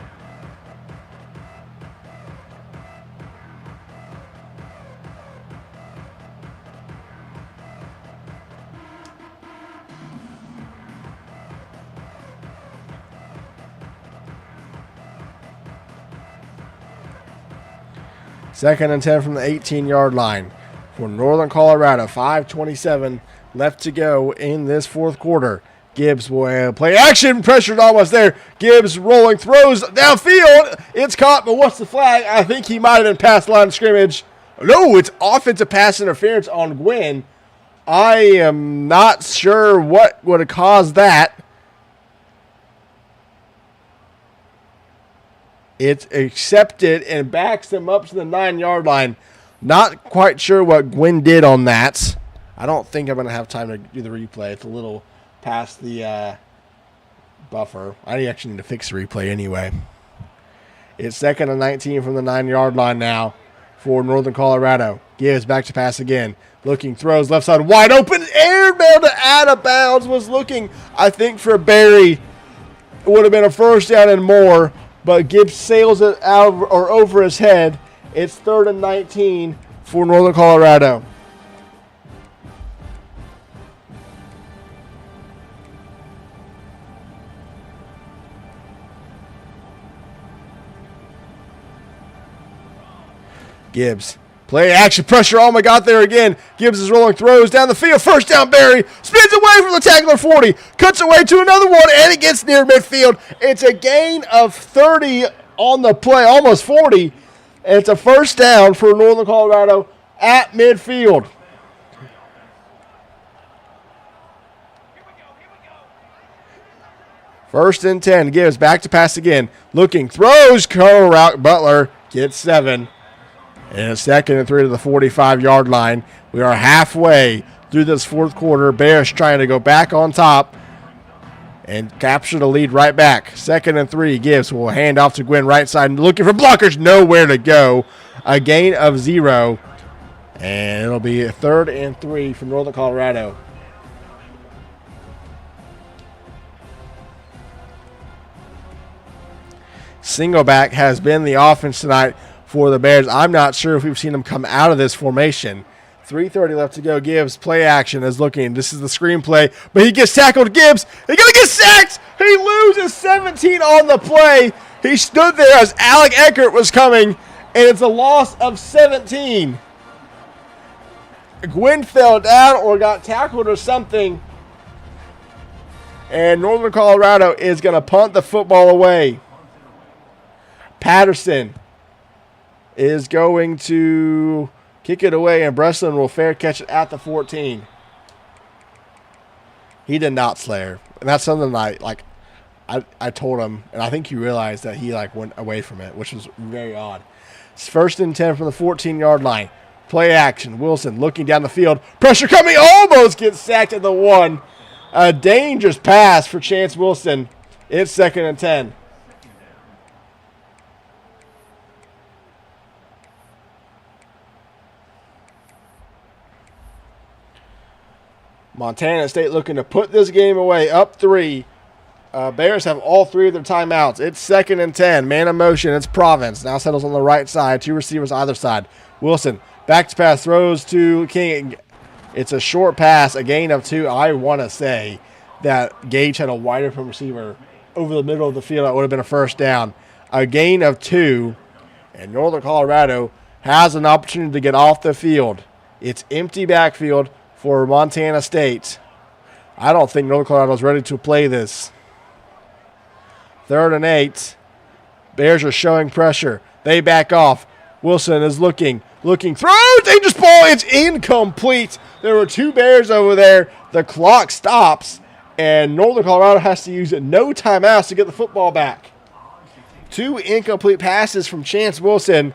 Second and 10 from the 18-yard line for Northern Colorado. 5:27 left to go in this fourth quarter. Gibbs will play action. Pressured almost there. Gibbs rolling, throws downfield. It's caught, but what's the flag? I think he might have been past line of scrimmage. No, it's offensive pass interference on Gwynn. I am not sure what would have caused that. It's accepted and backs them up to the 9-yard line. Not quite sure what Gwynn did on that. I don't think I'm going to have time to do the replay. It's a little past the buffer. I actually need to fix the replay anyway. It's 2nd and 19 from the 9-yard line now for Northern Colorado. Gives back to pass again. Looking, throws left side wide open. Airmail to out of bounds. Was looking, I think, for Barry. It would have been a first down and more, but Gibbs sails it out or over his head. It's 3rd and 19 for Northern Colorado. Gibbs. Play action pressure. Oh my God, there again. Gibbs is rolling, throws down the field. First down, Barry. Spins away from the tackler 40. Cuts away to another one, and it gets near midfield. It's a gain of 30 on the play, almost 40. And it's a first down for Northern Colorado at midfield. First and 10. Gibbs back to pass again. Looking, throws, curl route. Butler gets 7. And it's 2nd and 3 to the 45-yard line. We are halfway through this fourth quarter. Bears trying to go back on top and capture the lead right back. 2nd and 3. Gibbs will hand off to Gwynn right side. Looking for blockers. Nowhere to go. A gain of 0. And it'll be a 3rd and 3 from Northern Colorado. Singleback has been the offense tonight for the Bears. I'm not sure if we've seen them come out of this formation. 3:30 left to go. Gibbs, play action, is looking. This is the screenplay, but he gets tackled. Gibbs, he's going to get sacked. He loses 17 on the play. He stood there as Alec Eckert was coming, and it's a loss of 17. Gwynn fell down or got tackled or something, and Northern Colorado is going to punt the football away. Patterson is going to kick it away, and Breslin will fair catch it at the 14. He did not Slayer. And that's something I told him, and I think he realized that he went away from it, which was very odd. It's 1st and 10 from the 14-yard line. Play action. Wilson looking down the field. Pressure coming. Almost gets sacked at the 1. A dangerous pass for Chance Wilson. It's 2nd and 10. Montana State looking to put this game away, up 3. Bears have all 3 of their timeouts. It's 2nd and 10. Man in motion. It's Province. Now settles on the right side. 2 receivers either side. Wilson, back to pass, throws to King. It's a short pass, a gain of 2. I want to say that Gage had a wide open receiver over the middle of the field. That would have been a first down. A gain of 2. And Northern Colorado has an opportunity to get off the field. It's empty backfield for Montana State. I don't think Northern Colorado is ready to play this. 3rd and 8. Bears are showing pressure. They back off. Wilson is looking, throws, dangerous ball. It's incomplete. There were 2 Bears over there. The clock stops, and Northern Colorado has to use no timeouts to get the football back. 2 incomplete passes from Chance Wilson.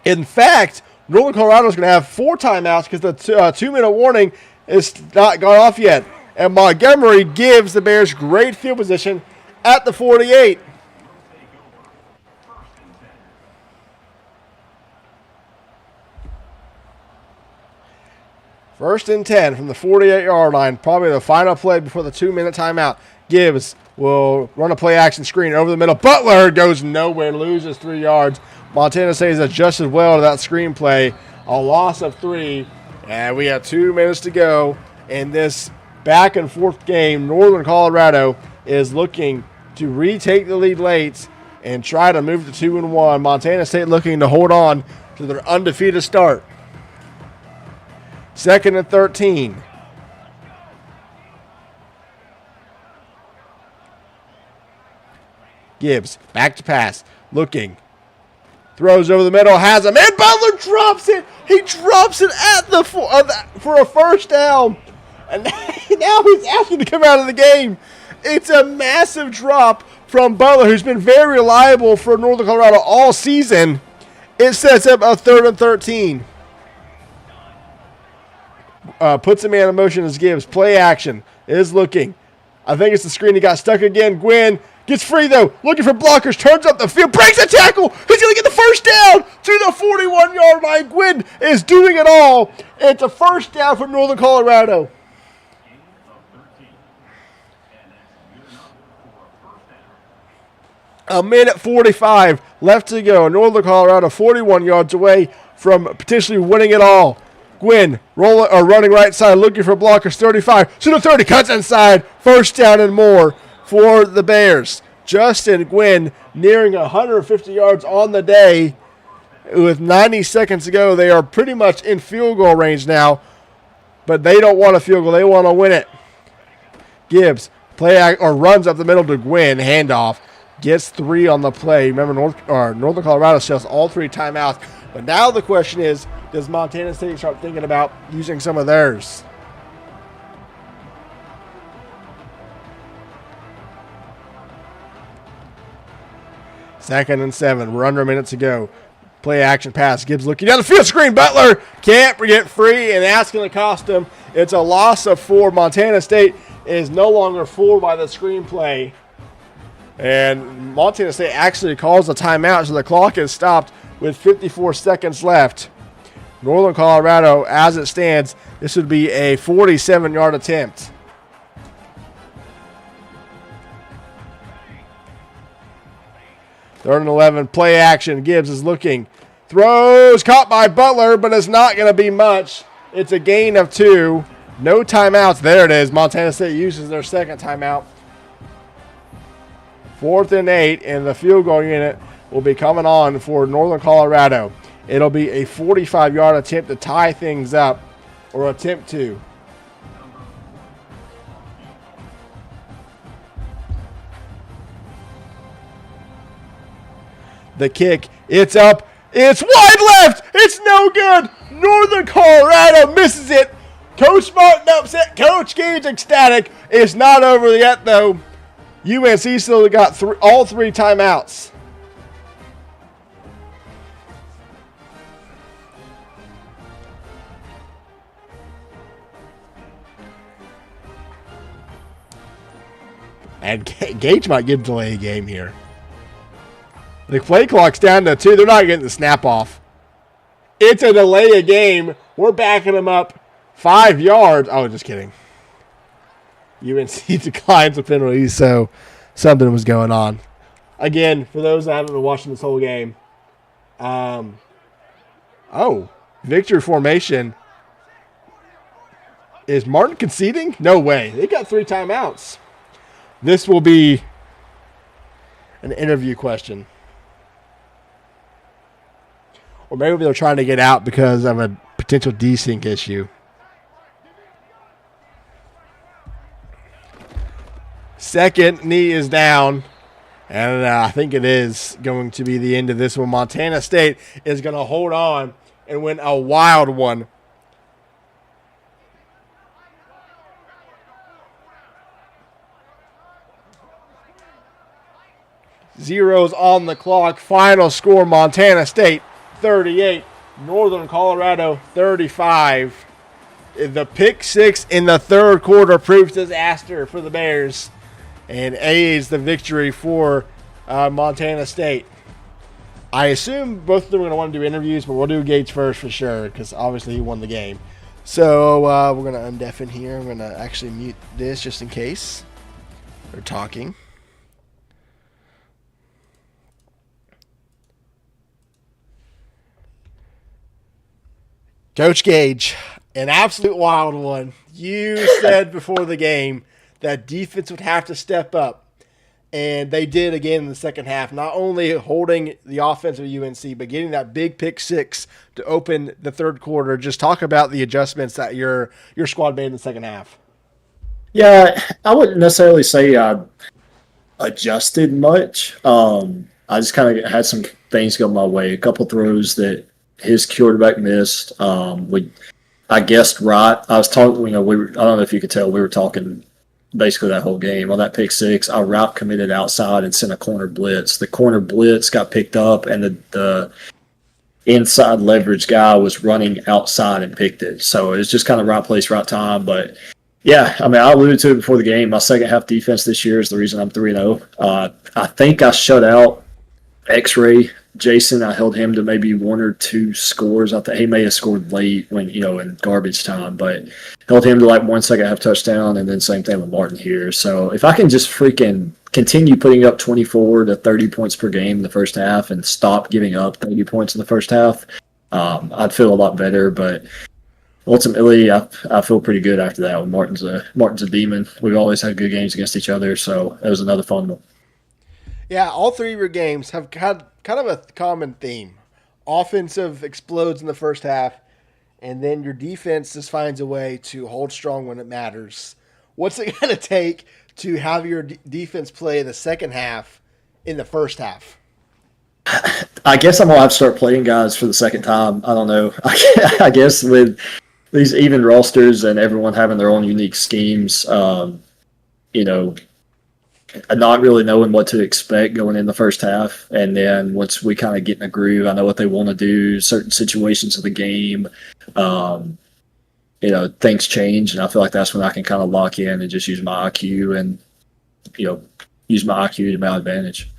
In fact, Northern Colorado is going to have 4 timeouts because the 2-minute warning is not gone off yet. And Montgomery gives the Bears great field position at the 48. First and 10 from the 48-yard line. Probably the final play before the 2-minute timeout. Gibbs will run a play action screen over the middle. Butler goes nowhere, loses 3 yards. Montana State has adjusted well to that screenplay. A loss of 3. And we have 2 minutes to go in this back and forth game. Northern Colorado is looking to retake the lead late and try to move to 2-1. Montana State looking to hold on to their undefeated start. 2nd and 13. Gibbs back to pass, looking. Throws over the middle, has him, and Butler drops it. He drops it at the for a first down. And now he's asking to come out of the game. It's a massive drop from Butler, who's been very reliable for Northern Colorado all season. It sets up a 3rd and 13. Puts a man in motion as Gibbs. Play action. Is looking. I think it's the screen. He got stuck again. Gwynn gets free, though. Looking for blockers. Turns up the field. Breaks a tackle. He's going to get the first down to the 41-yard line. Gwynn is doing it all. It's a first down for Northern Colorado. A minute 45 left to go. Northern Colorado 41 yards away from potentially winning it all. Gwynn running right side, looking for blockers. 35 to the 30, cuts inside. First down and more for the Bears. Justin Gwynn nearing 150 yards on the day. With 90 seconds to go, they are pretty much in field goal range now. But they don't want a field goal. They want to win it. Gibbs runs up the middle to Gwynn. Handoff. Gets 3 on the play. Remember, Northern Colorado sells all 3 timeouts. But now the question is, does Montana State start thinking about using some of theirs? Second and 7. We're under a minute to go. Play action pass. Gibbs looking down the field. Screen. Butler can't get free, and that's going to cost him. It's a loss of 4. Montana State is no longer fooled by the screenplay. And Montana State actually calls a timeout, so the clock is stopped with 54 seconds left. Northern Colorado, as it stands, this would be a 47-yard attempt. Third and 11, play action. Gibbs is looking. Throws, caught by Butler, but it's not going to be much. It's a gain of 2. No timeouts. There it is. Montana State uses their second timeout. 4th and 8, and the field goal unit will be coming on for Northern Colorado. It'll be a 45-yard attempt to tie things up, or attempt to. The kick, it's up, it's wide left, it's no good. Northern Colorado misses it. Coach Martin upset, Coach Gage ecstatic. It's not over yet, though. UNC still got all 3 timeouts. And Gage might get a delay game here. The play clock's down to 2. They're not getting the snap off. It's a delay a game. We're backing them up 5 yards. Oh, just kidding. UNC declines the penalty, so something was going on. Again, for those that haven't been watching this whole game, victory formation. Is Martin conceding? No way. They got 3 timeouts. This will be an interview question. Or maybe they're trying to get out because of a potential desync issue. Second knee is down, and I think it is going to be the end of this one. Montana State is going to hold on and win a wild one. Zeros on the clock. Final score, Montana State 38, Northern Colorado 35. The pick 6 in the third quarter proves disaster for the Bears. And aids the victory for Montana State. I assume both of them are going to want to do interviews, but we'll do Gage first for sure because obviously he won the game. So we're going to undeafen here. I'm going to actually mute this just in case they're talking. Coach Gage, an absolute wild one. You said before the game that defense would have to step up, and they did again in the second half, not only holding the offense of UNC, but getting that big pick 6 to open the third quarter. Just talk about the adjustments that your squad made in the second half. Yeah, I wouldn't necessarily say I adjusted much. I just kind of had some things go my way. A couple throws that his quarterback missed. I guessed right. I was talking. I don't know if you could tell. We were talking basically that whole game. On that pick six, I route committed outside and sent a corner blitz. The corner blitz got picked up, and the inside leverage guy was running outside and picked it. So it was just kind of right place, right time. But yeah, I mean, I alluded to it before the game. My second half defense this year is the reason I'm 3-0. I think I shut out X-Ray Jason. I held him to maybe 1 or 2 scores. I think he may have scored late when, in garbage time, but held him to like 1 second half touchdown, and then same thing with Martin here. So if I can just freaking continue putting up 24 to 30 points per game in the first half and stop giving up 30 points in the first half, I'd feel a lot better. But ultimately, I feel pretty good after that. Martin's a demon. We've always had good games against each other, so it was another fun one. Yeah, all three of your games have had kind of a common theme. Offensive explodes in the first half, and then your defense just finds a way to hold strong when it matters. What's it going to take to have your defense play in the second half in the first half? I guess I'm going to have to start playing guys for the second time. I don't know. I guess with these even rosters and everyone having their own unique schemes, not really knowing what to expect going in the first half. And then once we kind of get in a groove, I know what they want to do, certain situations of the game, things change. And I feel like that's when I can kind of lock in and just use my IQ and, use my IQ to my advantage.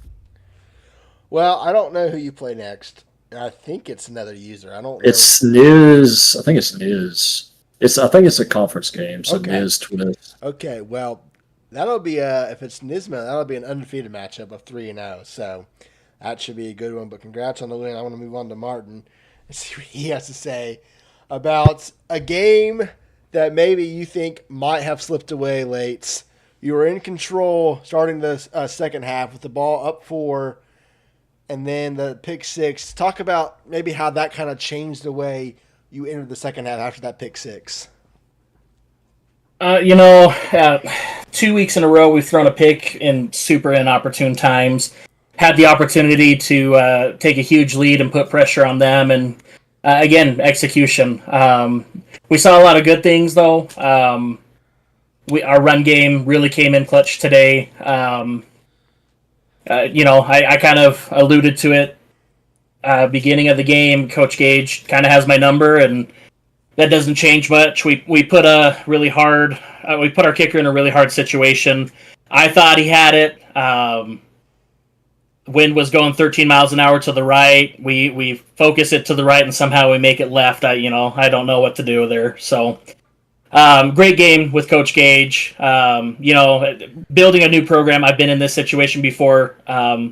Well, I don't know who you play next. I think it's another user. I don't know. It's Niz. I think it's Niz. I think it's a conference game. So Okay. Niz, Twiz. Okay, well, that'll be if it's Nisma, that'll be an undefeated matchup of 3-0. So that should be a good one. But congrats on the win. I want to move on to Martin and see what he has to say about a game that maybe you think might have slipped away late. You were in control starting the second half with the ball up 4, and then the pick 6. Talk about maybe how that kind of changed the way you entered the second half after that pick 6. 2 weeks in a row we've thrown a pick in super inopportune times. Had the opportunity to take a huge lead and put pressure on them, and again, execution. We saw a lot of good things though. Our run game really came in clutch today. I kind of alluded to it beginning of the game. Coach Gage kind of has my number, and that doesn't change much. We put we put our kicker in a really hard situation. I thought he had it. Wind was going 13 miles an hour to the right. We focus it to the right, and somehow we make it left. I don't know what to do there. So, great game with Coach Gage. Building a new program. I've been in this situation before.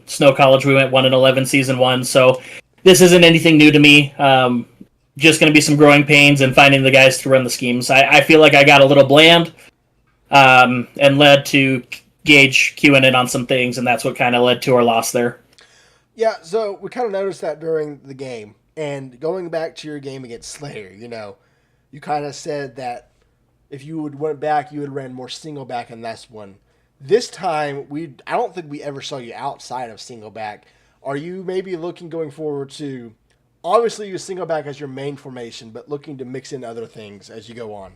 Snow College, we went 1-11 season 1. So this isn't anything new to me. Just going to be some growing pains and finding the guys to run the schemes. I feel like I got a little bland and led to Gage queuing in on some things, and that's what kind of led to our loss there. Yeah, so we kind of noticed that during the game. And going back to your game against Slayer, you kind of said that if you went back, you would ran more single back in this one. This time, I don't think we ever saw you outside of single back. Are you maybe looking going forward to, obviously you single back as your main formation, but looking to mix in other things as you go on?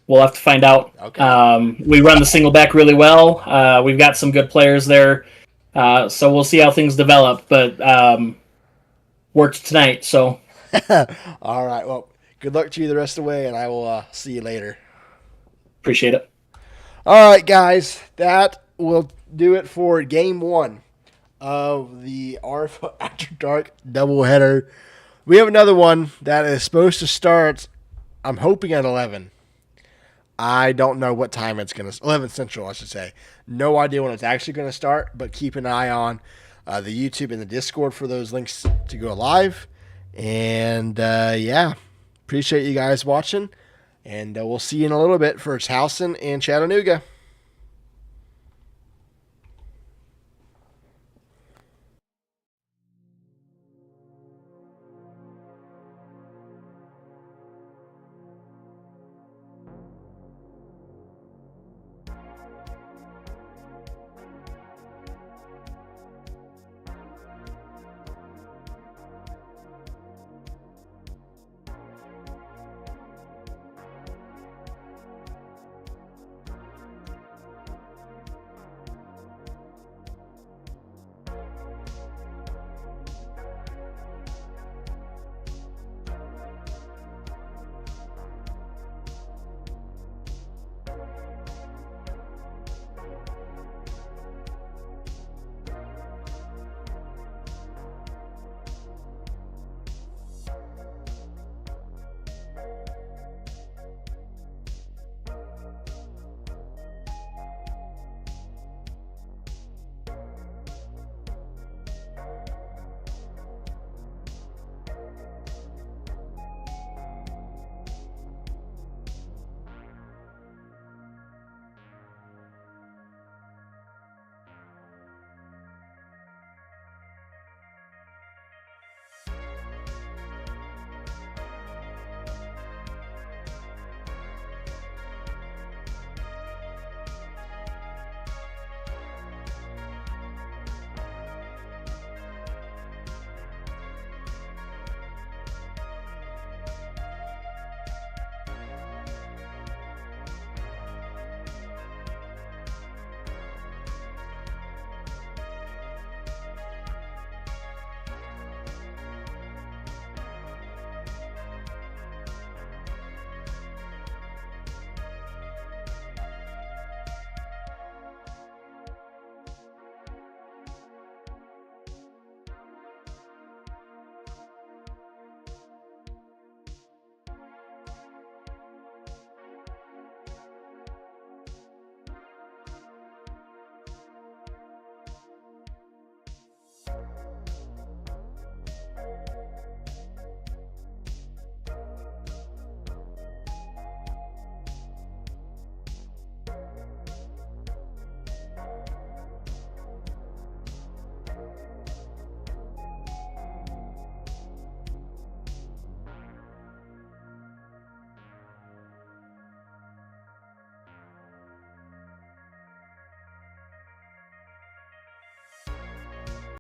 We'll have to find out. Okay. We run the single back really well. We've got some good players there. So we'll see how things develop, but worked tonight. So. All right. Well, good luck to you the rest of the way, and I will see you later. Appreciate it. All right, guys. That will do it for game 1 of the RFO After Dark doubleheader. We have another one that is supposed to start, I'm hoping, at 11. I don't know what time it's going to 11 Central, I should say. No idea when it's actually going to start, but keep an eye on the YouTube and the Discord for those links to go live. And, appreciate you guys watching. And we'll see you in a little bit for Towson and Chattanooga.